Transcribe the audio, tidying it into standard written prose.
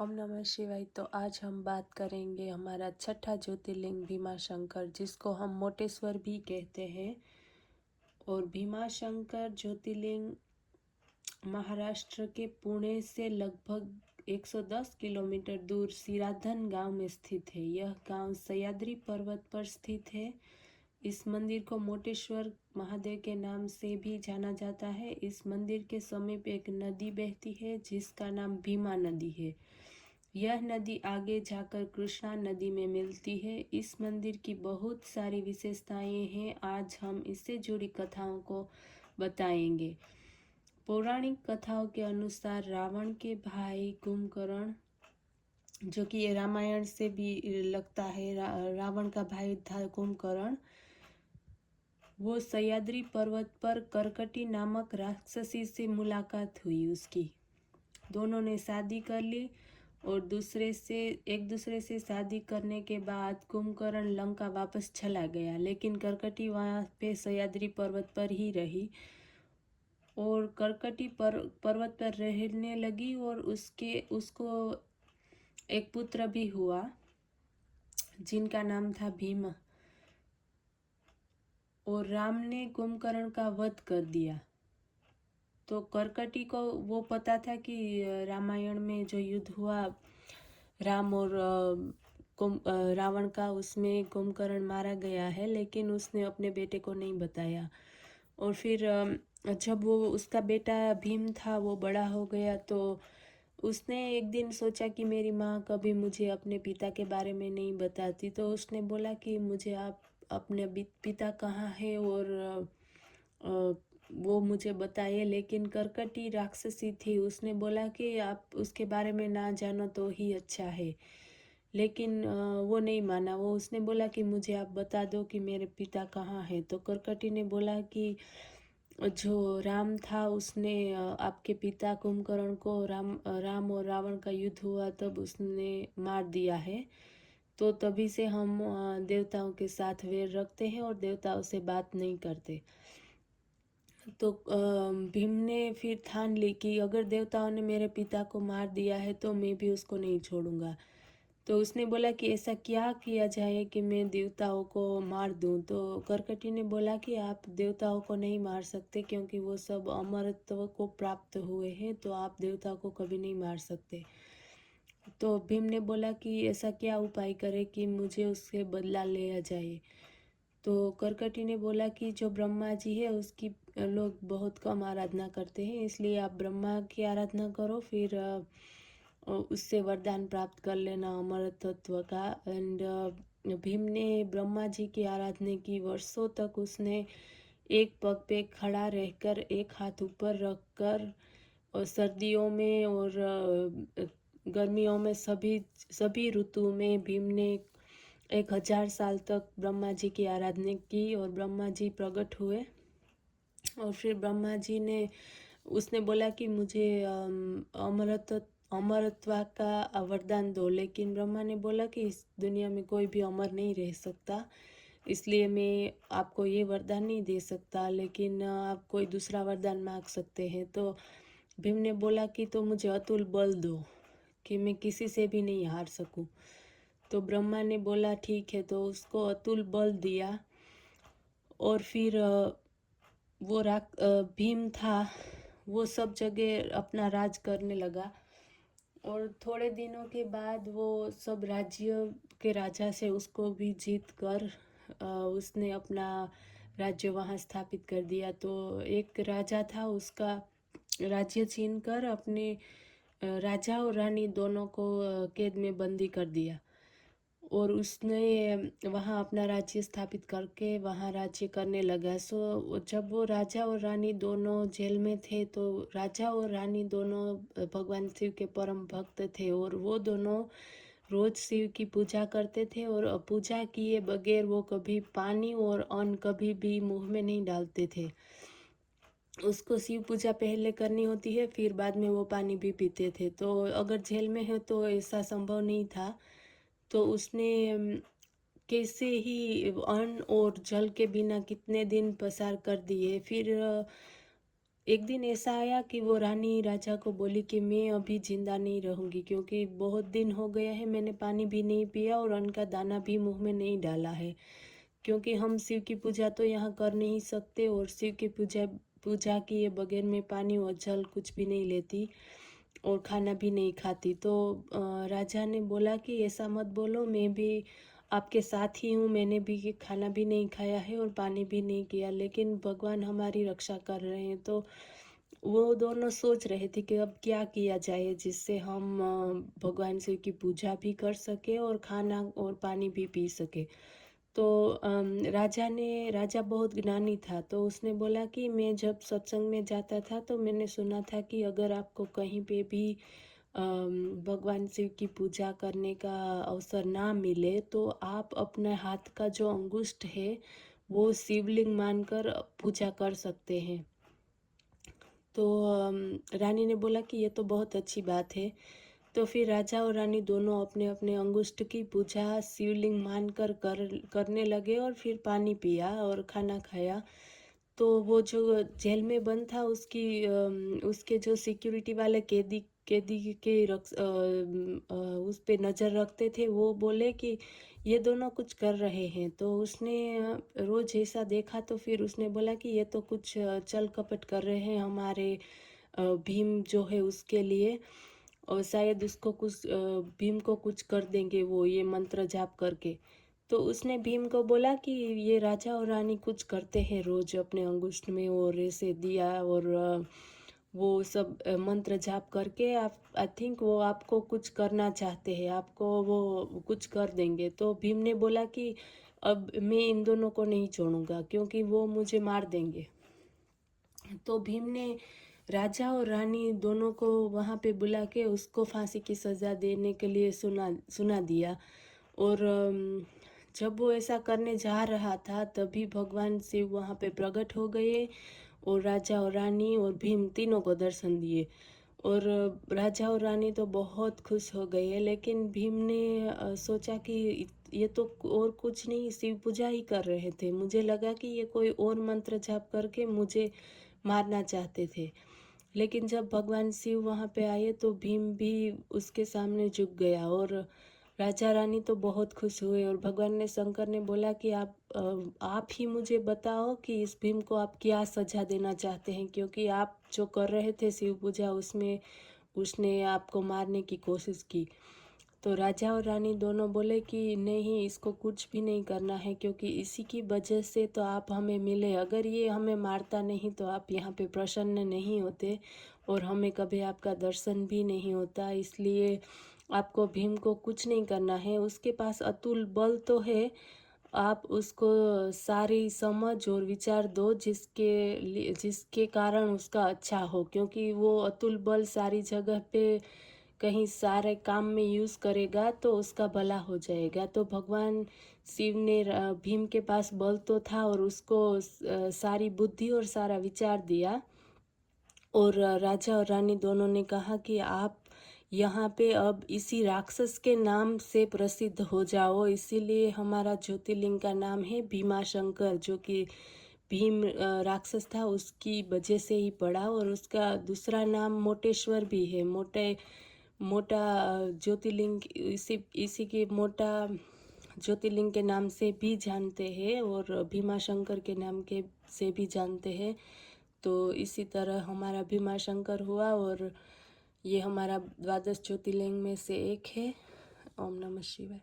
ओम नमः शिवाय। तो आज हम बात करेंगे हमारा छठा ज्योतिर्लिंग भीमाशंकर, जिसको हम मोटेश्वर भी कहते हैं। और भीमाशंकर ज्योतिर्लिंग महाराष्ट्र के पुणे से लगभग 110 किलोमीटर दूर सिराधन गांव में स्थित है। यह गांव सह्याद्री पर्वत पर स्थित है। इस मंदिर को मोटेश्वर महादेव के नाम से भी जाना जाता है। इस मंदिर के समीप एक नदी बहती है जिसका नाम भीमा नदी है। यह नदी आगे जाकर कृष्णा नदी में मिलती है। इस मंदिर की बहुत सारी विशेषताएं हैं। आज हम इससे जुड़ी कथाओं को बताएंगे। पौराणिक कथाओं के अनुसार रावण के भाई कुंभकर्ण, जो कि ये रामायण से भी लगता है, रावण का भाई था कुंभकर्ण। वो सह्याद्री पर्वत पर करकटी नामक राक्षसी से मुलाकात हुई उसकी। दोनों ने शादी कर ली और एक दूसरे से शादी करने के बाद कुंभकर्ण लंका वापस चला गया, लेकिन करकटी वहाँ पे सह्याद्री पर्वत पर ही रही और करकटी पर्वत पर रहने लगी। और उसको एक पुत्र भी हुआ जिनका नाम था भीम। और राम ने कुंभकर्ण का वध कर दिया। तो करकटी को वो पता था कि रामायण में जो युद्ध हुआ राम और रावण का, उसमें कुंभकर्ण मारा गया है, लेकिन उसने अपने बेटे को नहीं बताया। और फिर जब वो उसका बेटा भीम था वो बड़ा हो गया, तो उसने एक दिन सोचा कि मेरी माँ कभी मुझे अपने पिता के बारे में नहीं बताती, तो उसने बोला कि मुझे आप अपने पिता कहाँ है और वो मुझे बताइए। लेकिन करकटी राक्षसी थी, उसने बोला कि आप उसके बारे में ना जानो तो ही अच्छा है। लेकिन वो नहीं माना। उसने बोला कि मुझे आप बता दो कि मेरे पिता कहाँ है। तो करकटी ने बोला कि जो राम था उसने आपके पिता कुंभकर्ण को राम और रावण का युद्ध हुआ तब उसने मार दिया है। तो तभी से हम देवताओं के साथ वैर रखते हैं और देवताओं से बात नहीं करते। तो भीम ने फिर ठान ली कि अगर देवताओं ने मेरे पिता को मार दिया है तो मैं भी उसको नहीं छोड़ूंगा। तो उसने बोला कि ऐसा क्या किया जाए कि मैं देवताओं को मार दूं। तो करकटी ने बोला कि आप देवताओं को नहीं मार सकते क्योंकि वो सब अमरत्व को प्राप्त हुए हैं, तो आप देवताओं को कभी नहीं मार सकते। तो भीम ने बोला कि ऐसा क्या उपाय करे कि मुझे उससे बदला लिया जाए। तो करकटी ने बोला कि जो ब्रह्मा जी है उसकी लोग बहुत कम आराधना करते हैं, इसलिए आप ब्रह्मा की आराधना करो, फिर उससे वरदान प्राप्त कर लेना अमरत्व का। एंड भीम ने ब्रह्मा जी की आराधना की। वर्षों तक उसने एक पग पे खड़ा रहकर एक हाथ ऊपर रखकर, और सर्दियों में और गर्मियों में सभी ऋतु में भीम ने 1000 साल तक ब्रह्मा जी की आराधना की। और ब्रह्मा जी प्रकट हुए और फिर ब्रह्मा जी ने उसने बोला कि मुझे अमरत्व का वरदान दो। लेकिन ब्रह्मा ने बोला कि इस दुनिया में कोई भी अमर नहीं रह सकता, इसलिए मैं आपको ये वरदान नहीं दे सकता, लेकिन आप कोई दूसरा वरदान मांग सकते हैं। तो भीम ने बोला कि तो मुझे अतुल बल दो कि मैं किसी से भी नहीं हार सकूं। तो ब्रह्मा ने बोला ठीक है, तो उसको अतुल बल दिया। और फिर भीम था वो सब जगह अपना राज करने लगा। और थोड़े दिनों के बाद वो सब राज्य के राजा से उसको भी जीत कर उसने अपना राज्य वहाँ स्थापित कर दिया। तो एक राजा था, उसका राज्य छीन कर अपने राजा और रानी दोनों को कैद में बंदी कर दिया। और उसने वहाँ अपना राज्य स्थापित करके वहाँ राज्य करने लगा। जब वो राजा और रानी दोनों जेल में थे, तो राजा और रानी दोनों भगवान शिव के परम भक्त थे और वो दोनों रोज शिव की पूजा करते थे। और पूजा किए बगैर वो कभी पानी और अन्न कभी भी मुंह में नहीं डालते थे। उसको शिव पूजा पहले करनी होती है, फिर बाद में वो पानी भी पीते थे। तो अगर जेल में है तो ऐसा संभव नहीं था। तो उसने कैसे ही अन्न और जल के बिना कितने दिन पसार कर दिए। फिर एक दिन ऐसा आया कि वो रानी राजा को बोली कि मैं अभी जिंदा नहीं रहूँगी, क्योंकि बहुत दिन हो गया है, मैंने पानी भी नहीं पिया और अन्न का दाना भी मुंह में नहीं डाला है। क्योंकि हम शिव की पूजा तो यहाँ कर नहीं सकते, और शिव की पूजा पूजा किए बगैर मैं पानी और जल कुछ भी नहीं लेती और खाना भी नहीं खाती। तो राजा ने बोला कि ऐसा मत बोलो, मैं भी आपके साथ ही हूँ, मैंने भी खाना भी नहीं खाया है और पानी भी नहीं किया, लेकिन भगवान हमारी रक्षा कर रहे हैं। तो वो दोनों सोच रहे थे कि अब क्या किया जाए जिससे हम भगवान शिव की पूजा भी कर सके और खाना और पानी भी पी सके। तो राजा बहुत ज्ञानी था, तो उसने बोला कि मैं जब सत्संग में जाता था तो मैंने सुना था कि अगर आपको कहीं पे भी भगवान शिव की पूजा करने का अवसर ना मिले तो आप अपने हाथ का जो अंगुष्ठ है वो शिवलिंग मानकर पूजा कर सकते हैं। तो रानी ने बोला कि ये तो बहुत अच्छी बात है। तो फिर राजा और रानी दोनों अपने अपने अंगुष्ठ की पूजा शिवलिंग मानकर करने लगे और फिर पानी पिया और खाना खाया। तो वो जो जेल में बंद था उसके जो सिक्योरिटी वाले कैदी कैदी के उस पे नज़र रखते थे, वो बोले कि ये दोनों कुछ कर रहे हैं। तो उसने रोज ऐसा देखा, तो फिर उसने बोला कि ये तो कुछ चल कपट कर रहे हैं हमारे भीम जो है उसके लिए, और शायद उसको कुछ भीम को कुछ कर देंगे वो ये मंत्र जाप करके। तो उसने भीम को बोला कि ये राजा और रानी कुछ करते हैं रोज अपने अंगुष्ठ में और ऐसे दिया और वो सब मंत्र जाप करके, आप आई थिंक वो आपको कुछ करना चाहते हैं, आपको वो कुछ कर देंगे। तो भीम ने बोला कि अब मैं इन दोनों को नहीं छोड़ूंगा क्योंकि वो मुझे मार देंगे। तो भीम ने राजा और रानी दोनों को वहाँ पे बुला के उसको फांसी की सज़ा देने के लिए सुना दिया। और जब वो ऐसा करने जा रहा था तभी भगवान शिव वहाँ पे प्रकट हो गए और राजा और रानी और भीम तीनों को दर्शन दिए। और राजा और रानी तो बहुत खुश हो गए, लेकिन भीम ने सोचा कि ये तो और कुछ नहीं, शिव पूजा ही कर रहे थे, मुझे लगा कि ये कोई और मंत्र जाप करके मुझे मारना चाहते थे। लेकिन जब भगवान शिव वहाँ पे आए तो भीम भी उसके सामने झुक गया और राजा रानी तो बहुत खुश हुए। और भगवान ने शंकर ने बोला कि आप ही मुझे बताओ कि इस भीम को आप क्या सजा देना चाहते हैं, क्योंकि आप जो कर रहे थे शिव पूजा उसमें उसने आपको मारने की कोशिश की। तो राजा और रानी दोनों बोले कि नहीं, इसको कुछ भी नहीं करना है, क्योंकि इसी की वजह से तो आप हमें मिले, अगर ये हमें मारता नहीं तो आप यहाँ पे प्रसन्न नहीं होते और हमें कभी आपका दर्शन भी नहीं होता। इसलिए आपको भीम को कुछ नहीं करना है, उसके पास अतुल बल तो है, आप उसको सारी समझ और विचार दो जिसके कारण उसका अच्छा हो, क्योंकि वो अतुल बल सारी जगह पे कहीं सारे काम में यूज़ करेगा तो उसका भला हो जाएगा। तो भगवान शिव ने भीम के पास बल तो था और उसको सारी बुद्धि और सारा विचार दिया। और राजा और रानी दोनों ने कहा कि आप यहाँ पे अब इसी राक्षस के नाम से प्रसिद्ध हो जाओ, इसीलिए हमारा ज्योतिर्लिंग का नाम है भीमाशंकर, जो कि भीम राक्षस था उसकी वजह से ही पड़ा। और उसका दूसरा नाम मोटेश्वर भी है, मोटा ज्योतिर्लिंग, इसी के मोटा ज्योतिर्लिंग के नाम से भी जानते हैं और भीमाशंकर के नाम के से भी जानते हैं। तो इसी तरह हमारा भीमाशंकर हुआ और ये हमारा द्वादश ज्योतिर्लिंग में से एक है। ओम नमः शिवाय।